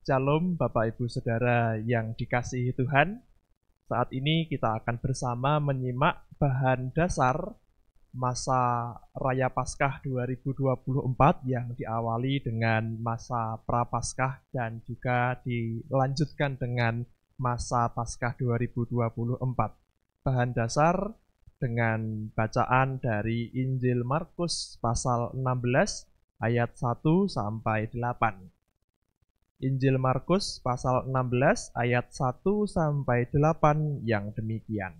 Shalom Bapak Ibu Saudara yang dikasihi Tuhan. Saat ini kita akan bersama menyimak bahan dasar masa Raya Paskah 2024 yang diawali dengan masa Prapaskah dan juga dilanjutkan dengan masa Paskah 2024. Bahan dasar dengan bacaan dari Injil Markus pasal 16 ayat 1 sampai 8. Injil Markus pasal 16 ayat 1 sampai 8 yang demikian.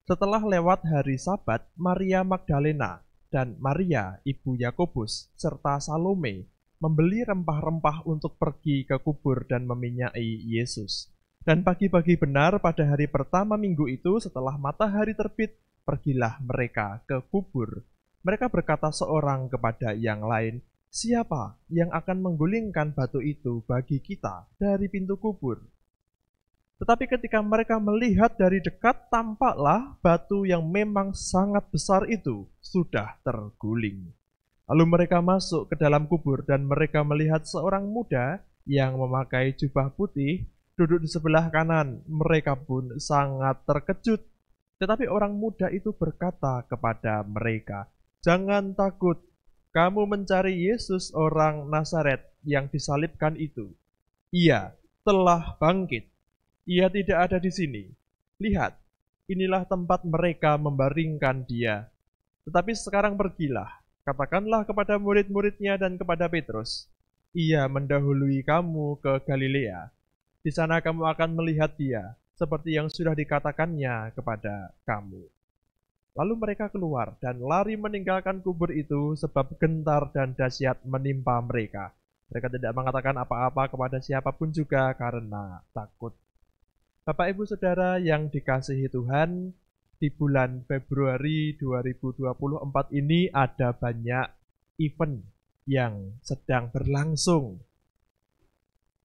Setelah lewat hari Sabat, Maria Magdalena dan Maria ibu Yakobus serta Salome membeli rempah-rempah untuk pergi ke kubur dan meminyaki Yesus. Dan pagi-pagi benar pada hari pertama minggu itu setelah matahari terbit, pergilah mereka ke kubur. Mereka berkata seorang kepada yang lain, "Siapa yang akan menggulingkan batu itu bagi kita dari pintu kubur?" Tetapi ketika mereka melihat dari dekat, tampaklah batu yang memang sangat besar itu sudah terguling. Lalu mereka masuk ke dalam kubur dan mereka melihat seorang muda yang memakai jubah putih duduk di sebelah kanan. Mereka pun sangat terkejut. Tetapi orang muda itu berkata kepada mereka, "Jangan takut. Kamu mencari Yesus orang Nazaret yang disalibkan itu. Ia telah bangkit. Ia tidak ada di sini. Lihat, inilah tempat mereka membaringkan dia. Tetapi sekarang pergilah, katakanlah kepada murid-muridnya dan kepada Petrus, ia mendahului kamu ke Galilea. Di sana kamu akan melihat dia, seperti yang sudah dikatakannya kepada kamu." Lalu mereka keluar dan lari meninggalkan kubur itu sebab gentar dan dahsyat menimpa mereka. Mereka tidak mengatakan apa-apa kepada siapapun juga karena takut. Bapak Ibu Saudara yang dikasihi Tuhan, di bulan Februari 2024 ini ada banyak event yang sedang berlangsung,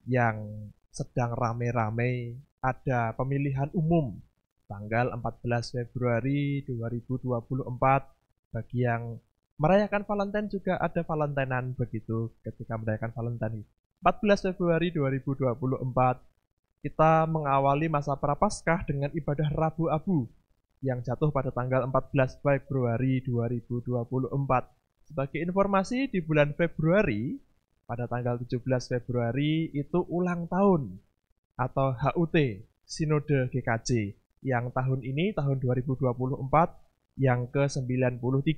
yang sedang rame-rame. Ada pemilihan umum tanggal 14 Februari 2024. Bagi yang merayakan Valentine juga ada Valentinean begitu ketika merayakan Valentine. 14 Februari 2024 kita mengawali masa Prapaskah dengan ibadah Rabu Abu yang jatuh pada tanggal 14 Februari 2024. Sebagai informasi, di bulan Februari pada tanggal 17 Februari itu ulang tahun atau HUT Sinode GKJ yang tahun ini, tahun 2024, yang ke-93.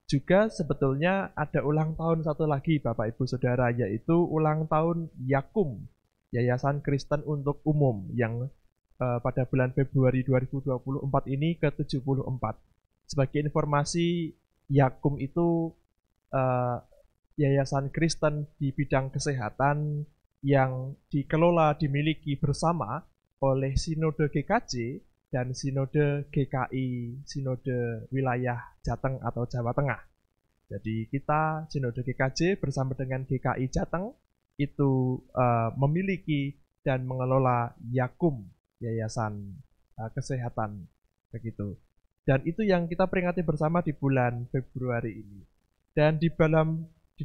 Juga sebetulnya ada ulang tahun satu lagi Bapak Ibu Saudara, yaitu ulang tahun Yakum, Yayasan Kristen untuk Umum, yang pada bulan Februari 2024 ini ke-74. Sebagai informasi, Yakum itu Yayasan Kristen di bidang kesehatan yang dikelola, dimiliki bersama oleh Sinode GKJ dan Sinode GKI, Sinode Wilayah Jateng atau Jawa Tengah. Jadi kita Sinode GKJ bersama dengan GKI Jateng itu memiliki dan mengelola Yakum, Yayasan Kesehatan begitu. Dan itu yang kita peringati bersama di bulan Februari ini. Dan di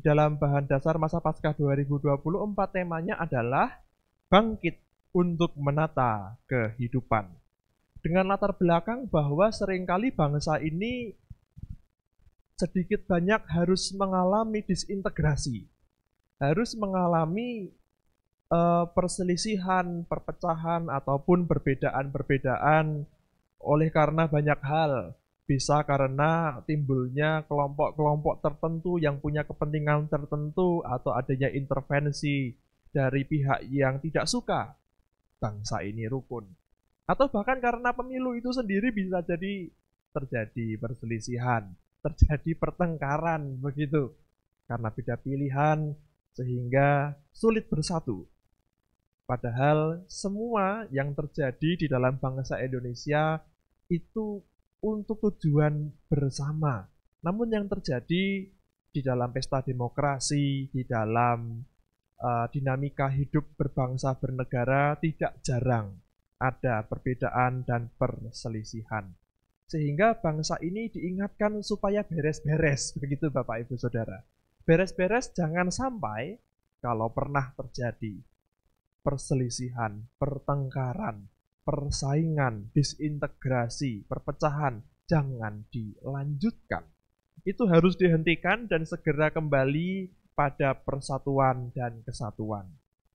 dalam bahan dasar masa Paskah 2024 temanya adalah bangkit untuk menata kehidupan. Dengan latar belakang bahwa seringkali bangsa ini sedikit banyak harus mengalami disintegrasi, harus mengalami perselisihan, perpecahan, ataupun perbedaan-perbedaan oleh karena banyak hal. Bisa karena timbulnya kelompok-kelompok tertentu yang punya kepentingan tertentu atau adanya intervensi dari pihak yang tidak suka bangsa ini rukun. Atau bahkan karena pemilu itu sendiri bisa jadi terjadi perselisihan, terjadi pertengkaran begitu. Karena beda pilihan sehingga sulit bersatu. Padahal semua yang terjadi di dalam bangsa Indonesia itu untuk tujuan bersama. Namun yang terjadi di dalam pesta demokrasi, di dalam dinamika hidup berbangsa bernegara tidak jarang ada perbedaan dan perselisihan. Sehingga bangsa ini diingatkan supaya beres-beres, begitu Bapak Ibu Saudara. Beres-beres jangan sampai kalau pernah terjadi perselisihan, pertengkaran, persaingan, disintegrasi, perpecahan, jangan dilanjutkan. Itu harus dihentikan dan segera kembali pada persatuan dan kesatuan.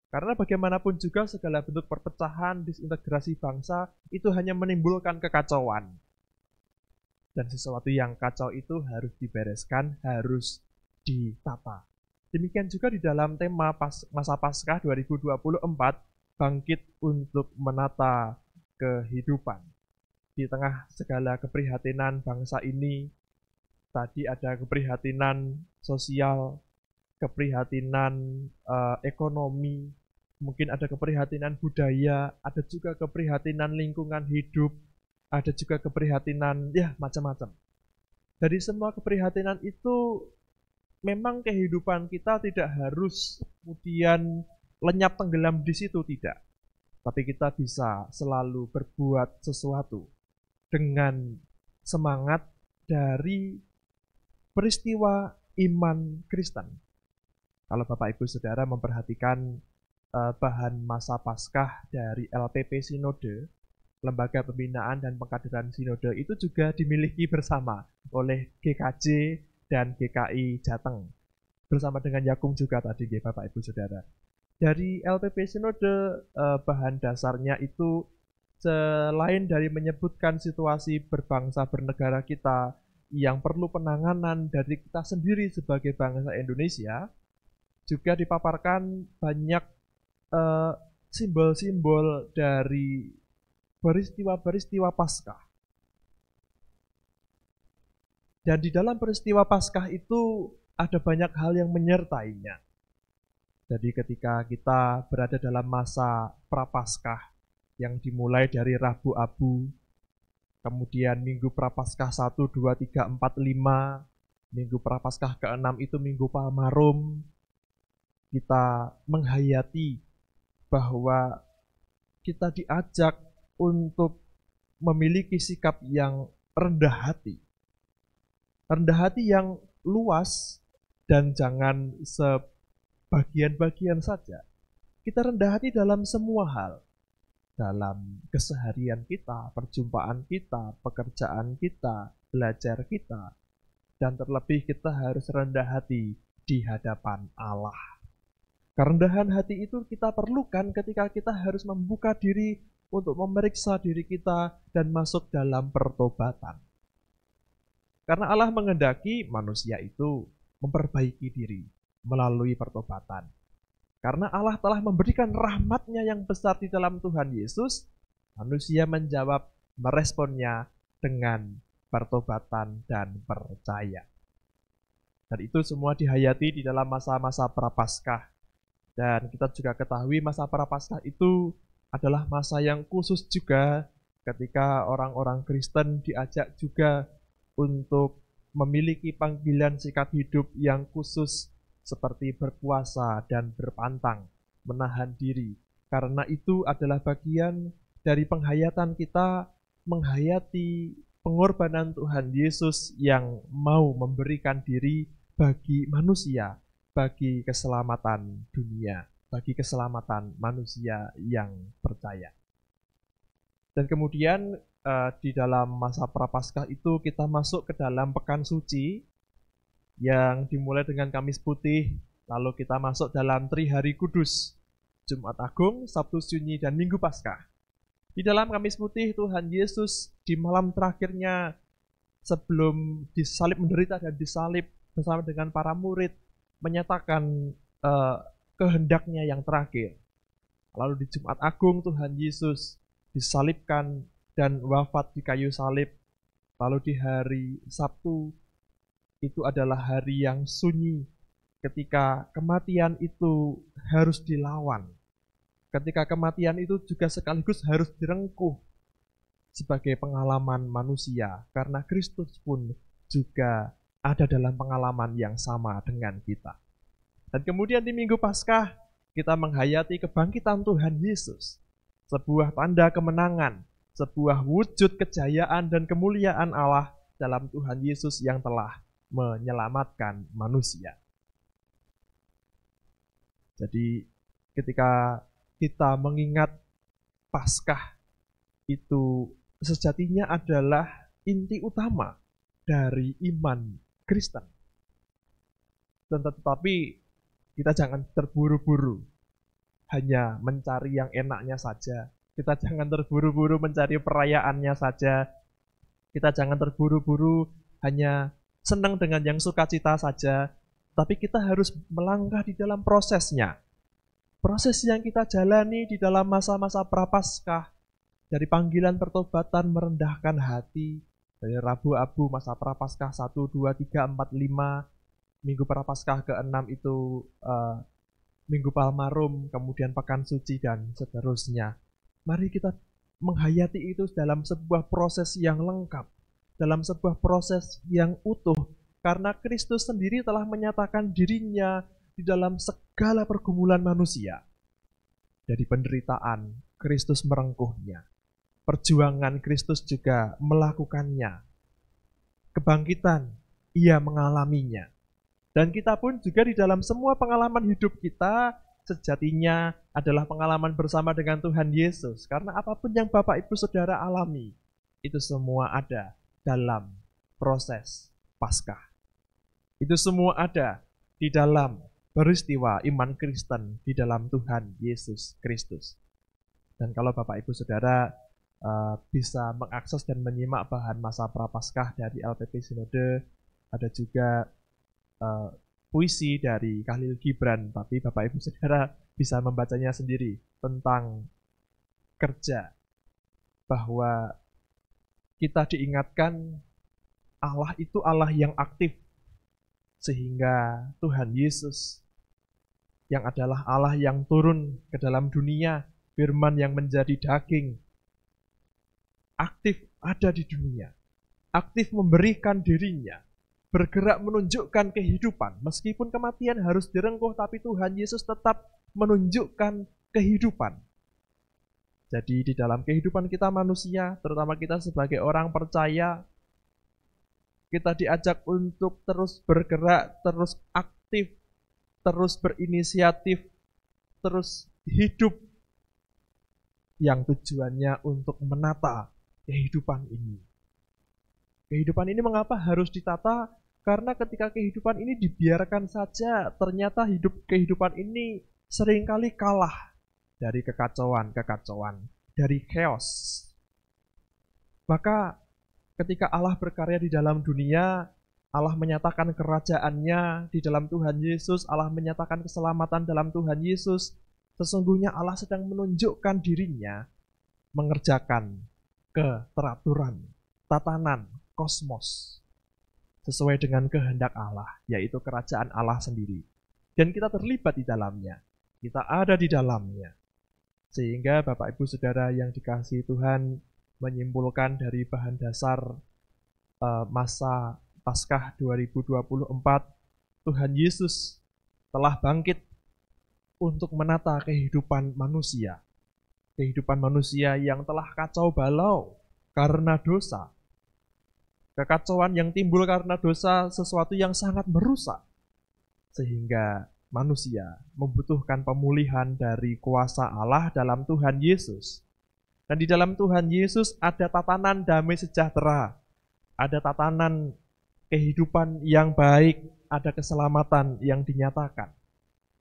Karena bagaimanapun juga segala bentuk perpecahan, disintegrasi bangsa itu hanya menimbulkan kekacauan. Dan sesuatu yang kacau itu harus dibereskan, harus ditata. Demikian juga di dalam tema masa Paskah 2024, bangkit untuk menata kehidupan. Di tengah segala keprihatinan bangsa ini, tadi ada keprihatinan sosial, keprihatinan ekonomi, mungkin ada keprihatinan budaya, ada juga keprihatinan lingkungan hidup, ada juga keprihatinan, ya macam-macam. Dari semua keprihatinan itu, memang kehidupan kita tidak harus kemudian lenyap tenggelam di situ, tidak. Tapi kita bisa selalu berbuat sesuatu dengan semangat dari peristiwa iman Kristen. Kalau Bapak Ibu Saudara memperhatikan bahan masa Paskah dari LPP Sinode, Lembaga Pembinaan dan Pengkaderan Sinode, itu juga dimiliki bersama oleh GKJ dan GKI Jateng. Bersama dengan Yakum juga tadi, Bapak Ibu Saudara. Dari LPP Sinode, bahan dasarnya itu selain dari menyebutkan situasi berbangsa bernegara kita yang perlu penanganan dari kita sendiri sebagai bangsa Indonesia, juga dipaparkan banyak simbol-simbol dari peristiwa-peristiwa Paskah. Dan di dalam peristiwa Paskah itu ada banyak hal yang menyertainya. Jadi ketika kita berada dalam masa Prapaskah yang dimulai dari Rabu Abu, kemudian Minggu Prapaskah 1, 2, 3, 4, 5, Minggu Prapaskah ke-6 itu Minggu Palmarum, kita menghayati bahwa kita diajak untuk memiliki sikap yang rendah hati. Rendah hati yang luas dan jangan sebagian-bagian saja. Kita rendah hati dalam semua hal. Dalam keseharian kita, perjumpaan kita, pekerjaan kita, belajar kita. Dan terlebih kita harus rendah hati di hadapan Allah. Kerendahan hati itu kita perlukan ketika kita harus membuka diri untuk memeriksa diri kita dan masuk dalam pertobatan. Karena Allah menghendaki manusia itu memperbaiki diri melalui pertobatan. Karena Allah telah memberikan rahmat-Nya yang besar di dalam Tuhan Yesus, manusia menjawab, meresponnya dengan pertobatan dan percaya. Dan itu semua dihayati di dalam masa-masa Prapaskah. Dan kita juga ketahui masa Prapaskah itu adalah masa yang khusus juga ketika orang-orang Kristen diajak juga untuk memiliki panggilan sikap hidup yang khusus seperti berpuasa dan berpantang, menahan diri. Karena itu adalah bagian dari penghayatan kita menghayati pengorbanan Tuhan Yesus yang mau memberikan diri bagi manusia, bagi keselamatan dunia, bagi keselamatan manusia yang percaya. Dan kemudian di dalam masa Prapaskah itu kita masuk ke dalam Pekan Suci yang dimulai dengan Kamis Putih, lalu kita masuk dalam Trihari Kudus, Jumat Agung, Sabtu Sunyi, dan Minggu Paskah. Di dalam Kamis Putih, Tuhan Yesus di malam terakhirnya sebelum disalib, menderita dan disalib bersama dengan para murid, menyatakan kehendaknya yang terakhir. Lalu di Jumat Agung, Tuhan Yesus disalibkan dan wafat di kayu salib. Lalu di hari Sabtu, itu adalah hari yang sunyi, ketika kematian itu harus dilawan. Ketika kematian itu juga sekaligus harus direngkuh sebagai pengalaman manusia, karena Kristus pun juga ada dalam pengalaman yang sama dengan kita. Dan kemudian di Minggu Paskah, kita menghayati kebangkitan Tuhan Yesus, sebuah tanda kemenangan, sebuah wujud kejayaan dan kemuliaan Allah dalam Tuhan Yesus yang telah menyelamatkan manusia. Jadi ketika kita mengingat Paskah itu sejatinya adalah inti utama dari iman Kristen. Tetapi kita jangan terburu-buru hanya mencari yang enaknya saja. Kita jangan terburu-buru mencari perayaannya saja. Kita jangan terburu-buru hanya senang dengan yang sukacita saja. Tapi kita harus melangkah di dalam prosesnya. Proses yang kita jalani di dalam masa-masa Prapaskah, dari panggilan pertobatan merendahkan hati, dari Rabu-Abu masa Prapaskah 1, 2, 3, 4, 5, Minggu Prapaskah ke-6 itu Minggu Palmarum, kemudian Pekan Suci, dan seterusnya. Mari kita menghayati itu dalam sebuah proses yang lengkap, dalam sebuah proses yang utuh, karena Kristus sendiri telah menyatakan dirinya di dalam segala pergumulan manusia. Dari penderitaan, Kristus merengkuhnya. Perjuangan, Kristus juga melakukannya. Kebangkitan, ia mengalaminya. Dan kita pun juga di dalam semua pengalaman hidup kita, sejatinya adalah pengalaman bersama dengan Tuhan Yesus. Karena apapun yang Bapak Ibu Saudara alami, itu semua ada dalam proses Paskah. Itu semua ada di dalam peristiwa iman Kristen di dalam Tuhan Yesus Kristus. Dan kalau Bapak Ibu Saudara bisa mengakses dan menyimak bahan masa Prapaskah dari LPP Sinode, ada juga puisi dari Khalil Gibran, tapi Bapak Ibu Saudara bisa membacanya sendiri tentang kerja, bahwa kita diingatkan Allah itu Allah yang aktif, sehingga Tuhan Yesus yang adalah Allah yang turun ke dalam dunia, firman yang menjadi daging, aktif ada di dunia, aktif memberikan dirinya, bergerak menunjukkan kehidupan. Meskipun kematian harus direngkuh, tapi Tuhan Yesus tetap menunjukkan kehidupan. Jadi di dalam kehidupan kita manusia, terutama kita sebagai orang percaya, kita diajak untuk terus bergerak, terus aktif, terus berinisiatif, terus hidup, yang tujuannya untuk menata kehidupan ini. Kehidupan ini mengapa harus ditata? Karena ketika kehidupan ini dibiarkan saja, ternyata kehidupan ini seringkali kalah dari kekacauan, dari chaos. Maka ketika Allah berkarya di dalam dunia, Allah menyatakan kerajaannya di dalam Tuhan Yesus, Allah menyatakan keselamatan dalam Tuhan Yesus, sesungguhnya Allah sedang menunjukkan dirinya mengerjakan keteraturan, tatanan, kosmos sesuai dengan kehendak Allah, yaitu kerajaan Allah sendiri. Dan kita terlibat di dalamnya, kita ada di dalamnya. Sehingga Bapak Ibu Saudara yang dikasihi Tuhan, menyimpulkan dari bahan dasar masa Paskah 2024, Tuhan Yesus telah bangkit untuk menata kehidupan manusia. Kehidupan manusia yang telah kacau balau karena dosa. Kekacauan yang timbul karena dosa sesuatu yang sangat merusak. Sehingga manusia membutuhkan pemulihan dari kuasa Allah dalam Tuhan Yesus. Dan di dalam Tuhan Yesus ada tatanan damai sejahtera. Ada tatanan kehidupan yang baik, ada keselamatan yang dinyatakan.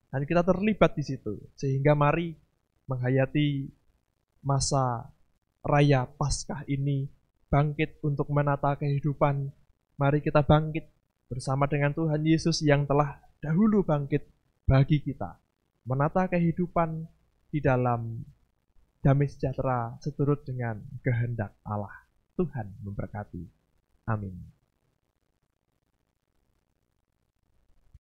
Dan kita terlibat di situ. Sehingga mari menghayati masa raya Paskah ini, bangkit untuk menata kehidupan. Mari kita bangkit bersama dengan Tuhan Yesus yang telah dahulu bangkit bagi kita. Menata kehidupan di dalam damai sejahtera seturut dengan kehendak Allah. Tuhan memberkati. Amin.